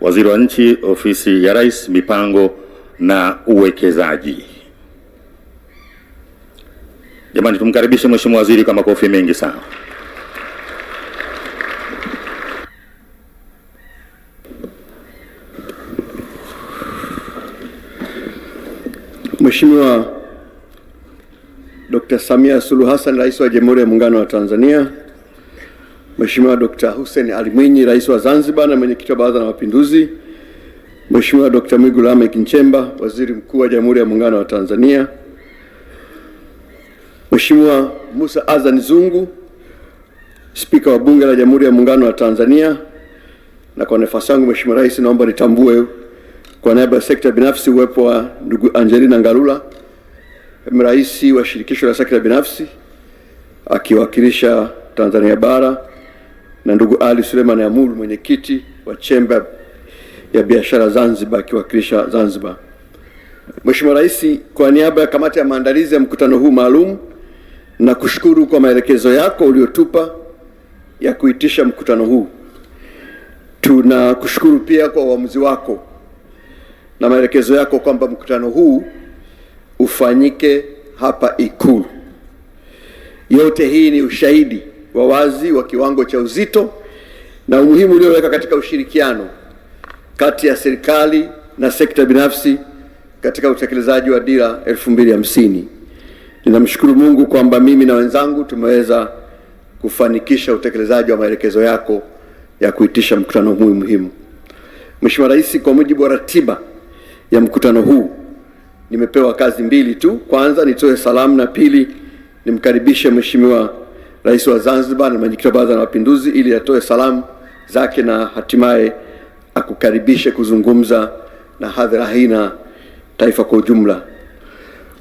Waziri wa Nchi, Ofisi ya Rais, Mipango na Uwekezaji. Jamani, tumkaribishe Mheshimiwa Waziri kwa makofi mengi sana. Mheshimiwa Dr. Samia Suluhu Hassan, Rais wa Jamhuri ya Muungano wa Tanzania, Mheshimiwa Dr. Hussein Ali Mwinyi, Rais wa Zanzibar na Mwenyekiti wa Baraza la Mapinduzi, Mheshimiwa Dr. Mwigulu Lameck Nchemba, Waziri Mkuu wa Jamhuri ya Muungano wa Tanzania, Mheshimiwa Musa Azan Zungu, Spika wa Bunge la Jamhuri ya Muungano wa Tanzania, na kwa nafasi yangu Mheshimiwa Rais, naomba nitambue kwa niaba ya sekta binafsi uwepo wa ndugu Angelina Ngalula, Rais wa Shirikisho la Sekta Binafsi akiwakilisha Tanzania Bara, na ndugu Ali Suleiman Amulu, mwenyekiti wa Chemba ya Biashara Zanzibar akiwakilisha Zanzibar. Mheshimiwa Rais, kwa niaba ya kamati ya maandalizi ya mkutano huu maalum, na kushukuru kwa maelekezo yako uliotupa ya kuitisha mkutano huu. Tunakushukuru pia kwa uamuzi wako na maelekezo yako kwamba mkutano huu ufanyike hapa Ikulu. Yote hii ni ushahidi wa wazi wa kiwango cha uzito na umuhimu ulioweka katika ushirikiano kati ya serikali na sekta binafsi katika utekelezaji wa Dira 2050. Ninamshukuru Mungu kwamba mimi na wenzangu tumeweza kufanikisha utekelezaji wa maelekezo yako ya kuitisha mkutano huu muhimu. Mheshimiwa Rais, kwa mujibu wa ratiba ya mkutano huu nimepewa kazi mbili tu. Kwanza nitoe salamu, na pili nimkaribishe Mheshimiwa Rais wa Zanzibar na Mwenyekiti wa Baraza la Mapinduzi ili atoe salamu zake na hatimaye akukaribishe kuzungumza na hadhira hii na taifa kwa ujumla.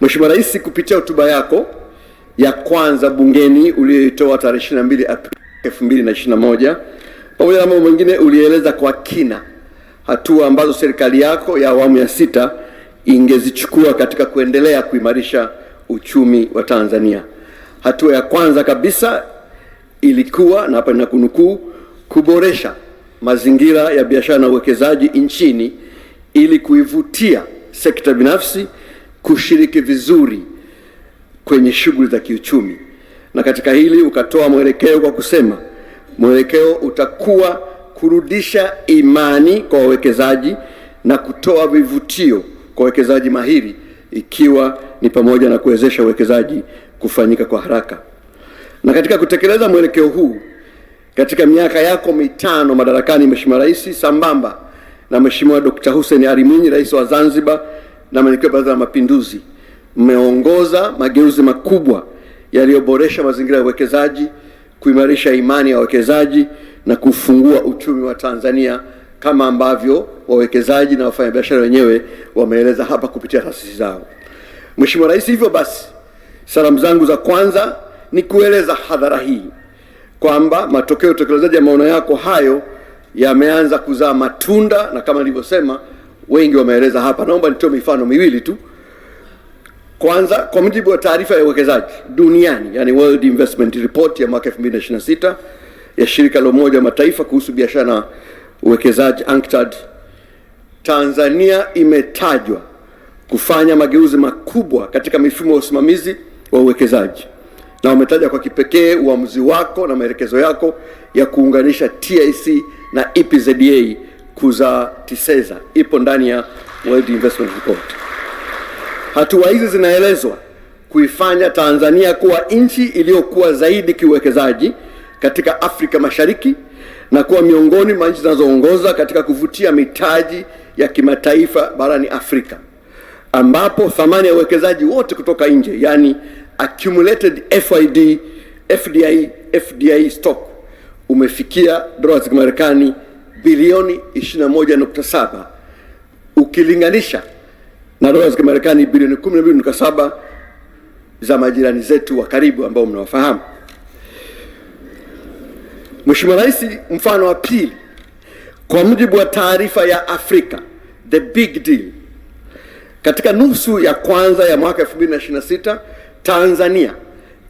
Mheshimiwa Rais, kupitia hotuba yako ya kwanza bungeni uliyoitoa tarehe 22 Aprili 2021, pamoja na mambo mengine, ulieleza kwa kina hatua ambazo serikali yako ya awamu ya 6 ingezichukua katika kuendelea kuimarisha uchumi wa Tanzania. Hatua ya kwanza kabisa ilikuwa, na hapa ninakunukuu, kuboresha mazingira ya biashara na uwekezaji nchini ili kuivutia sekta binafsi kushiriki vizuri kwenye shughuli za kiuchumi. Na katika hili ukatoa mwelekeo kwa kusema mwelekeo utakuwa kurudisha imani kwa wawekezaji na kutoa vivutio kwa wawekezaji mahiri, ikiwa ni pamoja na kuwezesha uwekezaji kufanyika kwa haraka. Na katika kutekeleza mwelekeo huu, katika miaka yako 5 madarakani, Mheshimiwa Rais, sambamba na Mheshimiwa Dr. Hussein Ali Mwinyi, Rais wa Zanzibar na Mwenyekiti wa Baraza la Mapinduzi, mmeongoza mageuzi makubwa yaliyoboresha mazingira ya uwekezaji, kuimarisha imani ya wawekezaji na kufungua uchumi wa Tanzania, kama ambavyo wawekezaji na wafanyabiashara wenyewe wameeleza hapa kupitia taasisi zao. Mheshimiwa Rais, hivyo basi salamu zangu za kwanza ni kueleza hadhara hii kwamba matokeo ya utekelezaji ya maono yako hayo yameanza kuzaa matunda, na kama nilivyosema wengi wameeleza hapa. Naomba nitoe mifano miwili tu. Kwanza, kwa mujibu wa taarifa ya uwekezaji duniani, yani World Investment Report ya mwaka 2026 ya shirika la Umoja wa Mataifa kuhusu biashara na uwekezaji UNCTAD, Tanzania imetajwa kufanya mageuzi makubwa katika mifumo ya usimamizi wa uwekezaji, na wametaja kwa kipekee uamuzi wako na maelekezo yako ya kuunganisha TIC na EPZA kuzaa TISEZA, ipo ndani ya World Investment Report. Hatua hizi zinaelezwa kuifanya Tanzania kuwa nchi iliyokuwa zaidi kiuwekezaji katika Afrika Mashariki na kuwa miongoni mwa nchi zinazoongoza katika kuvutia mitaji ya kimataifa barani Afrika, ambapo thamani ya uwekezaji wote kutoka nje, yani accumulated FDI stock, umefikia dola za Marekani bilioni 21.7 ukilinganisha na dola za Marekani bilioni 12.7 za majirani zetu wa karibu ambao mnawafahamu. Mheshimiwa Rais, mfano wa pili, kwa mujibu wa taarifa ya Afrika The Big Deal, katika nusu ya kwanza ya mwaka 2026 Tanzania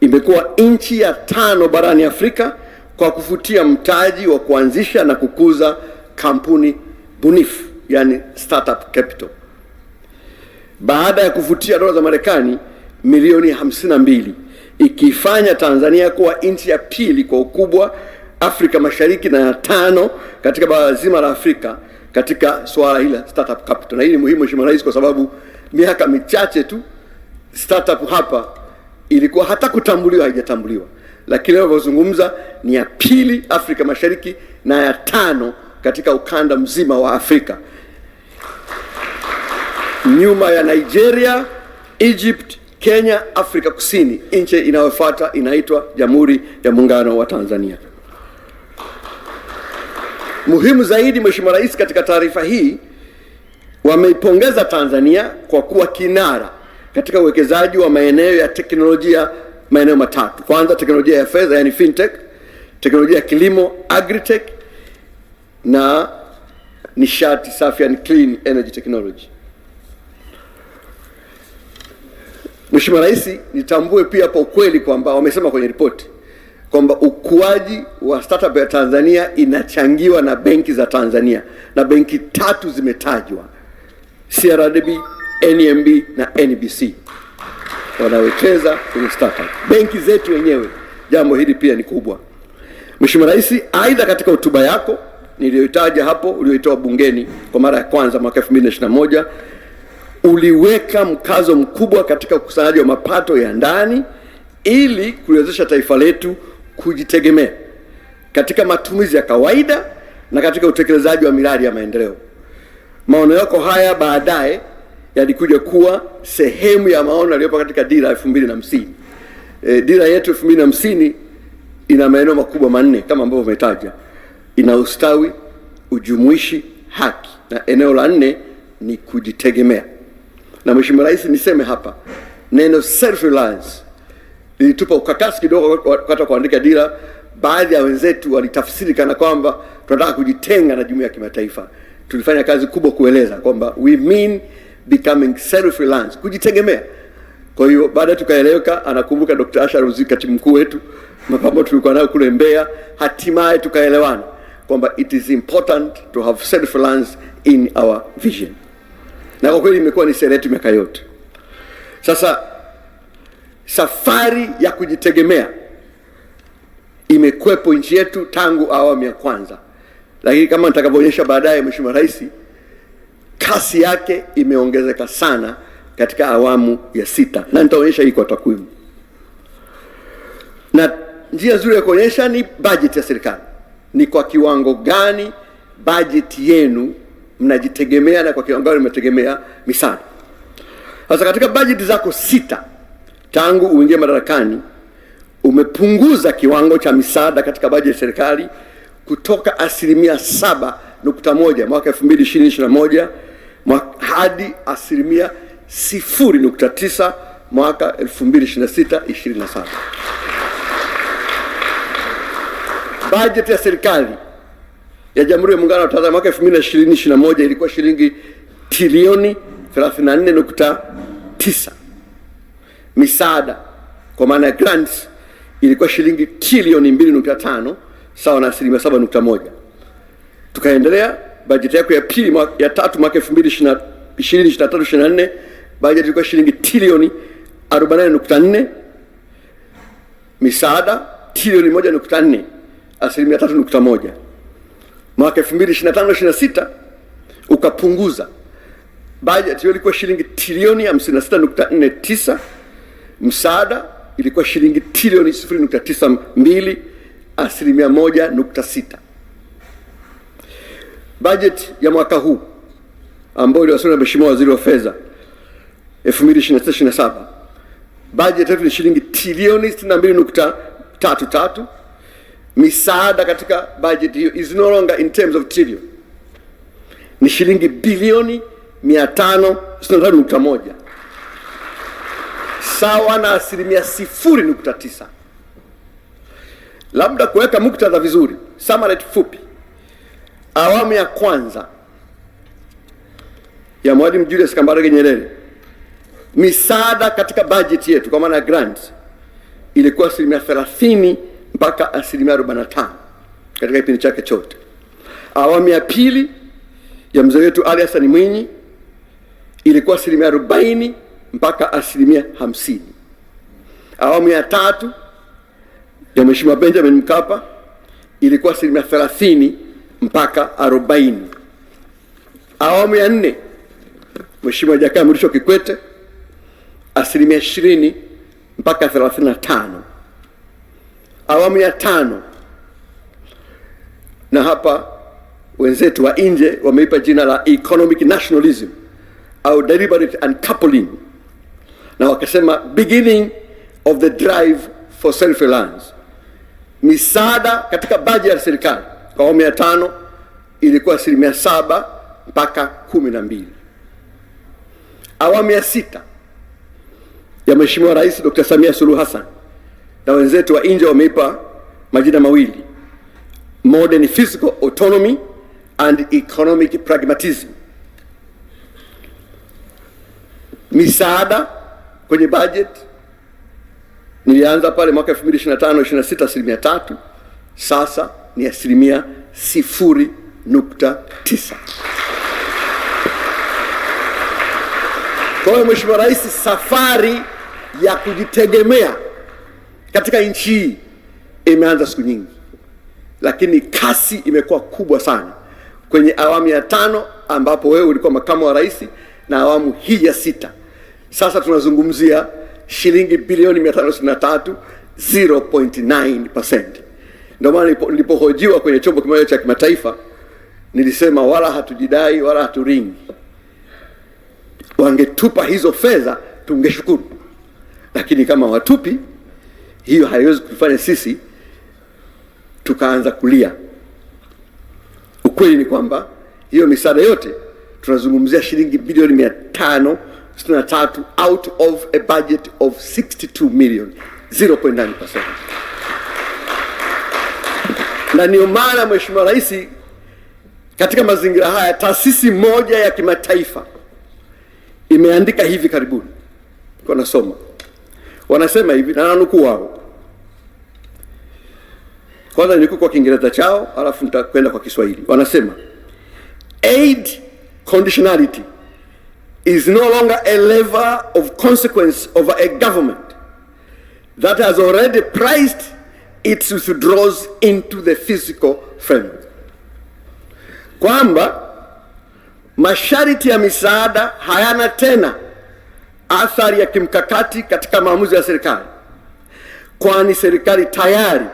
imekuwa nchi ya 5 barani Afrika kwa kuvutia mtaji wa kuanzisha na kukuza kampuni bunifu, yani startup capital, baada ya kuvutia dola za Marekani milioni 52, ikifanya Tanzania kuwa nchi ya pili kwa ukubwa Afrika Mashariki na ya 5 katika bara zima la Afrika katika swala hili la startup capital. Na hii ni muhimu Mheshimiwa Rais, kwa sababu miaka michache tu startup hapa ilikuwa hata kutambuliwa haijatambuliwa, lakini leo tunazungumza ni ya pili Afrika Mashariki na ya 5 katika ukanda mzima wa Afrika, nyuma ya Nigeria, Egypt, Kenya, Afrika Kusini. Nchi inayofuata inaitwa Jamhuri ya Muungano wa Tanzania. Muhimu zaidi, Mheshimiwa Rais katika taarifa hii wameipongeza Tanzania kwa kuwa kinara katika uwekezaji wa maeneo ya teknolojia, maeneo matatu. Kwanza, teknolojia ya fedha, yani fintech, teknolojia ya kilimo, agritech, na nishati safi, yani clean energy technology. Mheshimiwa Rais, nitambue pia kwa ukweli kwamba wamesema kwenye ripoti kwamba ukuaji wa startup ya Tanzania inachangiwa na benki za Tanzania, na benki 3 zimetajwa: CRDB, NMB na NBC wanawekeza kwenye startup, benki zetu wenyewe. Jambo hili pia ni kubwa. Mheshimiwa Rais, aidha katika hotuba yako niliyoitaja hapo, ulioitoa bungeni kwa mara ya kwanza mwaka 2021, uliweka mkazo mkubwa katika ukusanyaji wa mapato ya ndani ili kuliwezesha taifa letu kujitegemea katika matumizi ya kawaida na katika utekelezaji wa miradi ya maendeleo. Maono yako haya baadaye yalikuja kuwa sehemu ya maono yaliyopo katika dira 2050. Dira yetu 2050 ina maeneo makubwa 4 kama ambavyo umetaja: ina ustawi, ujumuishi, haki, na eneo la 4 ni kujitegemea. Na Mheshimiwa Rais, niseme hapa neno self reliance lilitupa ukakasi kidogo wakati kuandika dira. Baadhi ya wenzetu walitafsiri kana kwamba tunataka kujitenga na jumuiya ya kimataifa. Tulifanya kazi kubwa kueleza kwamba we mean becoming self reliance, kujitegemea. Kwa hiyo baada tukaeleweka, anakumbuka Dr. Asha Ruzi, katibu mkuu wetu, mapambano tulikuwa nayo kule Mbeya, hatimaye tukaelewana kwamba it is important to have self reliance in our vision. Na kwa kweli imekuwa ni sera yetu miaka yote. Sasa safari ya kujitegemea imekwepo nchi yetu tangu awamu ya kwanza, lakini kama nitakavyoonyesha baadaye Mheshimiwa Rais, kasi yake imeongezeka sana katika awamu ya 6, na nitaonyesha hii kwa takwimu. Na njia nzuri ya kuonyesha ni bajeti ya serikali. Ni kwa kiwango gani bajeti yenu mnajitegemea na kwa kiwango gani mnategemea misaada. Sasa katika bajeti zako 6 tangu uingie madarakani, umepunguza kiwango cha misaada katika bajeti ya serikali kutoka 7.1 mwaka 2020-2021 hadi 0.9 mwaka 2026-2027. Bajeti ya serikali ya Jamhuri ya Muungano wa Tanzania mwaka 2020-2021 ilikuwa shilingi trilioni 34.9. Misaada kwa maana ya grants ilikuwa shilingi trilioni 2.5, sawa na 7.1. Tukaendelea bajeti yako ya pili ya 3 mwaka 2023-2024, bajeti ilikuwa shilingi trilioni 48.4, misaada trilioni 1.4, 3.1. Mwaka 2025-2026 ukapunguza, bajeti ilikuwa shilingi trilioni 56.49, msaada ilikuwa shilingi trilioni 0.92, 1.6. Bajeti ya mwaka huu ambayo iliwasilishwa na Mheshimiwa Waziri wa Fedha 2026-2027, bajeti yetu ni shilingi trilioni 62.33. Misaada katika bajeti hiyo is no longer in terms of trillion, ni shilingi bilioni 563.1, sawa na 0.9. Labda kuweka muktadha vizuri, summary fupi, awamu ya kwanza ya Mwalimu Julius Kambarage Nyerere, misaada katika bajeti yetu kwa maana ya grants ilikuwa 30% mpaka 45% katika kipindi chake chote. Awamu ya pili ya mzee wetu Ali Hassan Mwinyi ilikuwa 40% mpaka 50%. Awamu ya 3 ya Mheshimiwa Benjamin Mkapa ilikuwa 30% mpaka 40%. Awamu ya 4 Mheshimiwa Jakaya Mrisho Kikwete 20% mpaka 35%. Awamu ya 5, na hapa wenzetu wa nje wameipa jina la economic nationalism au deliberate uncoupling, na wakasema beginning of the drive for self-reliance. Misaada katika bajeti ya serikali kwa awamu ya 5 ilikuwa 7% mpaka 12%. Awamu ya 6 ya Mheshimiwa Rais Dr. Samia Suluhu Hassan na wenzetu wa nje wameipa majina mawili: modern fiscal autonomy and economic pragmatism. Misaada kwenye budget nilianza pale mwaka 2025-26 3%, sasa ni 0.9%. Kwa hiyo Mheshimiwa Rais, safari ya kujitegemea katika nchi hii imeanza siku nyingi, lakini kasi imekuwa kubwa sana kwenye awamu ya 5 ambapo wewe ulikuwa makamu wa rais, na awamu hii ya 6 sasa tunazungumzia shilingi bilioni 563, 0.9%. Ndio maana nilipohojiwa kwenye chombo kimoja cha kimataifa nilisema wala hatujidai wala haturingi. Wangetupa hizo fedha tungeshukuru, lakini kama watupi, hiyo haiwezi kufanya sisi tukaanza kulia. Ukweli ni kwamba hiyo misaada yote tunazungumzia shilingi bilioni 563 out of a budget of 62 million, 0.9%. Na ndio maana Mheshimiwa Rais, katika mazingira haya, taasisi moja ya kimataifa imeandika hivi karibuni, kwa nasoma, wanasema hivi na nanukuu wao. Kwanza niko kwa Kiingereza chao, alafu nitakwenda kwa Kiswahili. Wanasema aid conditionality is no longer a lever of consequence over a government that has already priced its withdrawals into the physical framework. Kwamba masharti ya misaada hayana tena athari ya kimkakati katika maamuzi ya serikali, kwani serikali tayari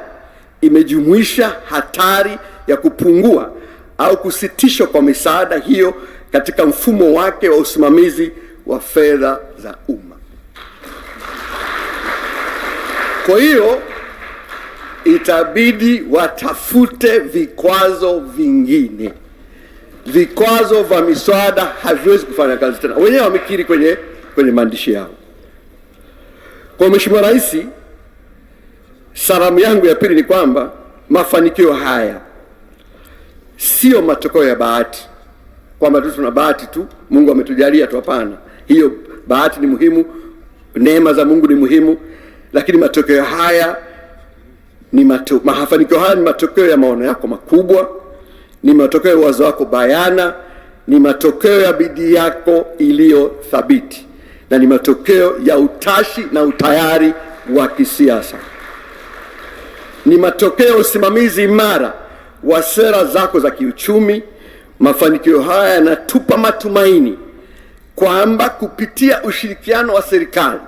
imejumuisha hatari ya kupungua au kusitishwa kwa misaada hiyo katika mfumo wake wa usimamizi wa fedha za umma. Kwa hiyo itabidi watafute vikwazo vingine. Vikwazo vya misaada haviwezi kufanya kazi tena. Wenyewe wamekiri kwenye maandishi yao. Kwa Mheshimiwa Rais, salamu yangu ya pili ni kwamba mafanikio haya sio matokeo ya bahati, kwamba tu tuna bahati tu, Mungu ametujalia tu. Hapana, hiyo bahati ni muhimu, neema za Mungu ni muhimu, lakini matokeo haya ni mafanikio haya ni matokeo ya maono yako makubwa, ni matokeo ya uwezo wako bayana, ni matokeo ya bidii yako iliyo thabiti, na ni matokeo ya utashi na utayari wa kisiasa. Ni matokeo ya usimamizi imara wa sera zako za kiuchumi. Mafanikio haya yanatupa matumaini kwamba kupitia ushirikiano wa serikali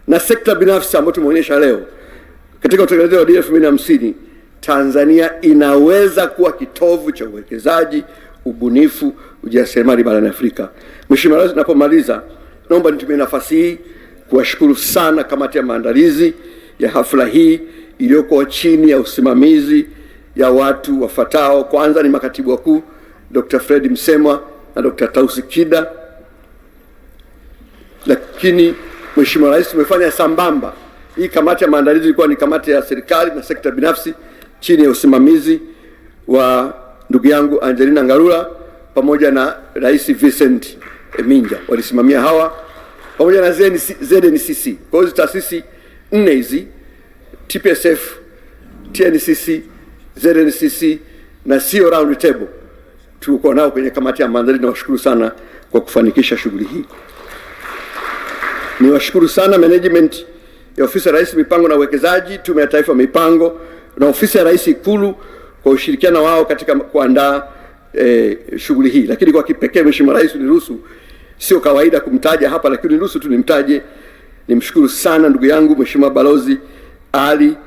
na sekta binafsi ambao tumeonyesha leo katika utekelezaji wa dira 2050, Tanzania inaweza kuwa kitovu cha uwekezaji, ubunifu, ujasiriamali barani Afrika. Mheshimiwa Rais, napomaliza naomba nitumie nafasi hii kuwashukuru sana kamati ya maandalizi ya hafla hii iliyokuwa chini ya usimamizi ya watu wafuatao. Kwanza ni makatibu wakuu Dr. Fred Msemwa na Dr. Tausi Kida. Lakini Mheshimiwa Rais, tumefanya sambamba. Hii kamati ya maandalizi ilikuwa ni kamati ya serikali na sekta binafsi chini ya usimamizi wa ndugu yangu Angelina Ngalula pamoja na Rais Vincent Minja. Walisimamia hawa pamoja na ZNCC. Kwa hiyo taasisi 4 hizi, TPSF, TNCC, ZNCC na CEO round table, tulikuwa nao kwenye kamati ya maandalizi. Nawashukuru sana kwa kufanikisha shughuli hii. Niwashukuru sana management ya Ofisi ya Rais Mipango na Uwekezaji, Tume ya Taifa Mipango na Ofisi ya Rais Ikulu kwa ushirikiano wao katika kuandaa shughuli hii. Lakini kwa kipekee Mheshimiwa Rais, uniruhusu, sio kawaida kumtaja hapa, lakini uniruhusu tu nimtaje. Nimshukuru sana ndugu yangu Mheshimiwa Balozi Ali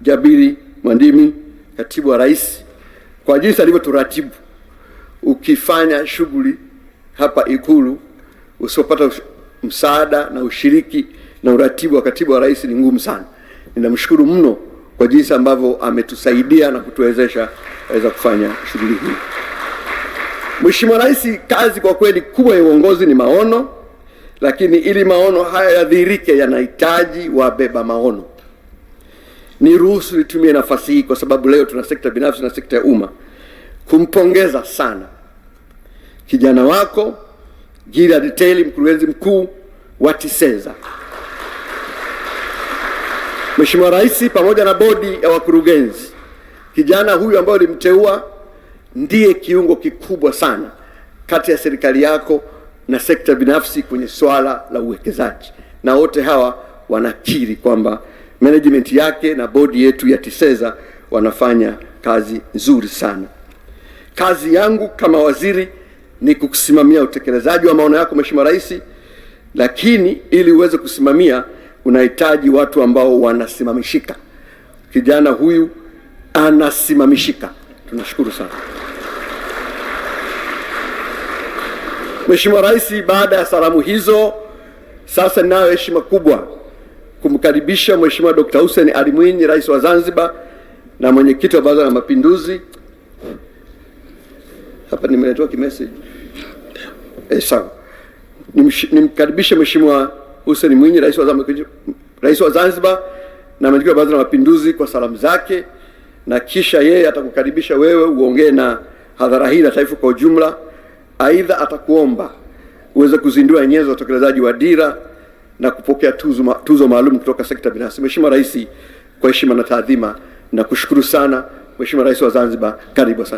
Jabiri Mwandimi, Katibu wa Rais, kwa jinsi alivyoturatibu. Ukifanya shughuli hapa Ikulu usipopata msaada na ushiriki na uratibu wa Katibu wa Rais ni ngumu sana. Ninamshukuru mno kwa jinsi ambavyo ametusaidia na kutuwezesha kufanya shughuli hii. Mheshimiwa Rais, kazi kwa kweli kubwa ya uongozi ni maono, lakini ili maono haya yadhihirike yanahitaji wabeba maono. Niruhusu nitumie nafasi hii, kwa sababu leo tuna sekta binafsi na sekta ya umma, kumpongeza sana kijana wako Gilad Teli, mkurugenzi mkuu wa TISEZA. Mheshimiwa Rais pamoja na bodi ya wakurugenzi, kijana huyu ambaye ulimteua ndiye kiungo kikubwa sana kati ya serikali yako na sekta binafsi kwenye swala la uwekezaji, na wote hawa wanakiri kwamba management yake na bodi yetu ya TISEZA wanafanya kazi nzuri sana. Kazi yangu kama waziri ni kukusimamia utekelezaji wa maono yako Mheshimiwa Rais, lakini ili uweze kusimamia unahitaji watu ambao wanasimamishika. Kijana huyu anasimamishika. Tunashukuru sana. Mheshimiwa Rais, baada ya salamu hizo, sasa ninayo heshima kubwa kumkaribisha Mheshimiwa Dr. Hussein Ali Mwinyi, Rais wa Zanzibar na mwenyekiti wa Baraza la Mapinduzi. Hapa nimeletewa kimessage. Sawa. Nimkaribishe Mheshimiwa Hussein Mwinyi, Rais wa Zanzibar na mwenyekiti wa Baraza la Mapinduzi kwa salamu zake, na kisha yeye atakukaribisha wewe uongee na hadhara hii na taifa kwa ujumla. Aidha atakuomba uweze kuzindua nyenzo za utekelezaji wa dira na kupokea tuzo maalum kutoka sekta binafsi. Mheshimiwa Rais, kwa heshima na taadhima na kushukuru sana. Mheshimiwa Rais wa Zanzibar, karibu sana.